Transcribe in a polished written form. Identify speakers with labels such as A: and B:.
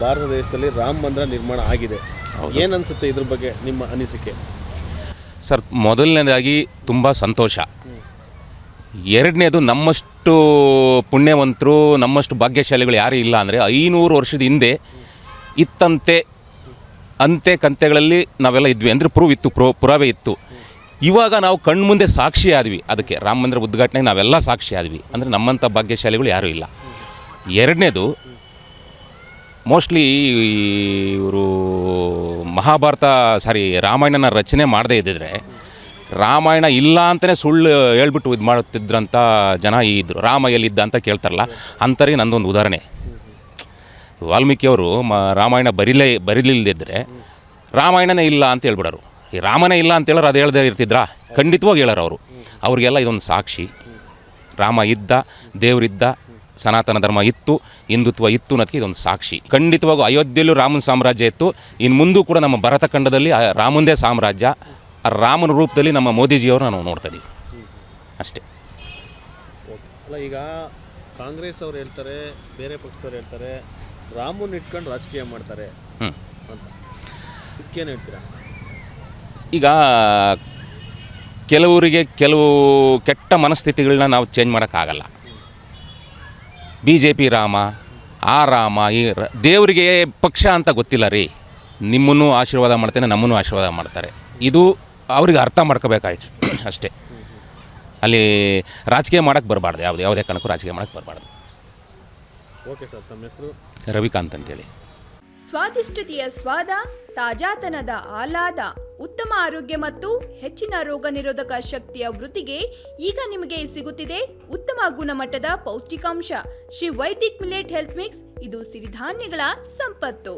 A: ಭಾರತ ದೇಶದಲ್ಲಿ ರಾಮ ಮಂದಿರ ನಿರ್ಮಾಣ ಆಗಿದೆ. ಏನು ಅನಿಸುತ್ತೆ ಇದ್ರ ಬಗ್ಗೆ ನಿಮ್ಮ ಅನಿಸಿಕೆ?
B: ಸರ್, ಮೊದಲನೇದಾಗಿ ತುಂಬ ಸಂತೋಷ. ಎರಡನೇದು, ನಮ್ಮಷ್ಟು ಪುಣ್ಯವಂತರು, ನಮ್ಮಷ್ಟು ಭಾಗ್ಯಶಾಲಿಗಳು ಯಾರೂ ಇಲ್ಲ. ಅಂದರೆ 500 ವರ್ಷದ ಹಿಂದೆ ಇತ್ತಂತೆ ಅಂತೆ ಕಂತೆಗಳಲ್ಲಿ ನಾವೆಲ್ಲ ಇದ್ವಿ. ಅಂದರೆ ಪ್ರೂವ್ ಇತ್ತು, ಪುರಾವೆ ಇತ್ತು. ಇವಾಗ ನಾವು ಕಣ್ಮುಂದೆ ಸಾಕ್ಷಿ ಆದ್ವಿ. ಅದಕ್ಕೆ ರಾಮ ಮಂದಿರ ಉದ್ಘಾಟನೆಗೆ ನಾವೆಲ್ಲ ಸಾಕ್ಷಿ ಆದ್ವಿ. ಅಂದರೆ ನಮ್ಮಂಥ ಭಾಗ್ಯಶಾಲಿಗಳು ಯಾರೂ ಇಲ್ಲ. ಎರಡನೇದು, ಮೋಸ್ಟ್ಲಿ ಇವರು ರಾಮಾಯಣನ ರಚನೆ ಮಾಡದೇ ಇದ್ದಿದ್ರೆ, ರಾಮಾಯಣ ಇಲ್ಲ ಅಂತಲೇ ಸುಳ್ಳು ಹೇಳ್ಬಿಟ್ಟು ಇದು ಮಾಡುತ್ತಿದ್ರಂಥ ಜನ ಇದ್ದರು. ರಾಮ ಎಲ್ಲಿದ್ದ ಅಂತ ಕೇಳ್ತಾರಲ್ಲ, ಅಂಥವ್ರಿಗೆ ನಂದೊಂದು ಉದಾಹರಣೆ. ವಾಲ್ಮೀಕಿಯವರು ರಾಮಾಯಣ ಬರೀಲಿಲ್ಲದಿದ್ದರೆ ರಾಮಾಯಣನೇ ಇಲ್ಲ ಅಂತ ಹೇಳ್ಬಿಡೋರು. ಈ ರಾಮನೇ ಇಲ್ಲ ಅಂತ ಹೇಳೋರು ಅದು ಹೇಳ್ದೇ ಇರ್ತಿದ್ರಾ? ಖಂಡಿತವಾಗಿ ಹೇಳೋರು ಅವರು. ಅವ್ರಿಗೆಲ್ಲ ಇದೊಂದು ಸಾಕ್ಷಿ. ರಾಮ ಇದ್ದ, ದೇವರಿದ್ದ, ಸನಾತನ ಧರ್ಮ ಇತ್ತು, ಹಿಂದುತ್ವ ಇತ್ತು ಅನ್ನೋದಕ್ಕೆ ಇದೊಂದು ಸಾಕ್ಷಿ. ಖಂಡಿತವಾಗೂ ಅಯೋಧ್ಯೆಯಲ್ಲೂ ರಾಮನ ಸಾಮ್ರಾಜ್ಯ ಇತ್ತು. ಇನ್ನು ಮುಂದೂ ಕೂಡ ನಮ್ಮ ಭರತ ಖಂಡದಲ್ಲಿ ರಾಮಂದೇ ಸಾಮ್ರಾಜ್ಯ. ಆ ರಾಮನ ರೂಪದಲ್ಲಿ ನಮ್ಮ ಮೋದಿಜಿಯವರು ನಾವು ನೋಡ್ತಾ ಇದ್ದೀವಿ ಅಷ್ಟೇ.
A: ಅಲ್ಲ, ಈಗ ಕಾಂಗ್ರೆಸ್ ಅವ್ರು ಹೇಳ್ತಾರೆ, ಬೇರೆ ಪಕ್ಷದವ್ರು ಹೇಳ್ತಾರೆ, ರಾಮನ ಇಟ್ಕೊಂಡು ರಾಜಕೀಯ ಮಾಡ್ತಾರೆ ಅಂತ. ಇದಕ್ಕೇನು ಹೇಳ್ತೀರಾ?
B: ಈಗ ಕೆಲವರಿಗೆ ಕೆಲವು ಕೆಟ್ಟ ಮನಸ್ಥಿತಿಗಳನ್ನ ನಾವು ಚೇಂಜ್ ಮಾಡೋಕ್ಕಾಗಲ್ಲ. BJP ರಾಮ, ಆ ರಾಮ, ಈ ದೇವರಿಗೆ ಪಕ್ಷ ಅಂತ ಗೊತ್ತಿಲ್ಲ ರೀ. ನಿಮ್ಮನ್ನು ಆಶೀರ್ವಾದ ಮಾಡ್ತೇನೆ, ನಮ್ಮನ್ನು ಆಶೀರ್ವಾದ ಮಾಡ್ತಾರೆ. ಇದು ಅವ್ರಿಗೆ ಅರ್ಥ ಮಾಡ್ಕೋಬೇಕಾಯ್ತು ಅಷ್ಟೇ. ಅಲ್ಲಿ ರಾಜಕೀಯ ಮಾಡೋಕ್ಕೆ ಬರಬಾರ್ದು. ಯಾವುದೇ ಕಾರಣಕ್ಕೂ ರಾಜಕೀಯ ಮಾಡೋಕ್ಕೆ ಬರಬಾರ್ದು.
A: ಓಕೆ ಸರ್, ತಮ್ಮ ಹೆಸರು?
B: ರವಿಕಾಂತ್ ಅಂತೇಳಿ.
C: ಸ್ವಾದಿಷ್ಟತೆಯ ಸ್ವಾದ, ತಾಜಾತನದ ಆಹ್ಲಾದ, ಉತ್ತಮ ಆರೋಗ್ಯ ಮತ್ತು ಹೆಚ್ಚಿನ ರೋಗ ನಿರೋಧಕ ಶಕ್ತಿಯ ವೃದ್ಧಿಗೆ ಈಗ ನಿಮಗೆ ಸಿಗುತ್ತಿದೆ ಉತ್ತಮ ಗುಣಮಟ್ಟದ ಪೌಷ್ಟಿಕಾಂಶ. Shri Vaidik millet health mix. ಇದು ಸಿರಿಧಾನ್ಯಗಳ ಸಂಪತ್ತು.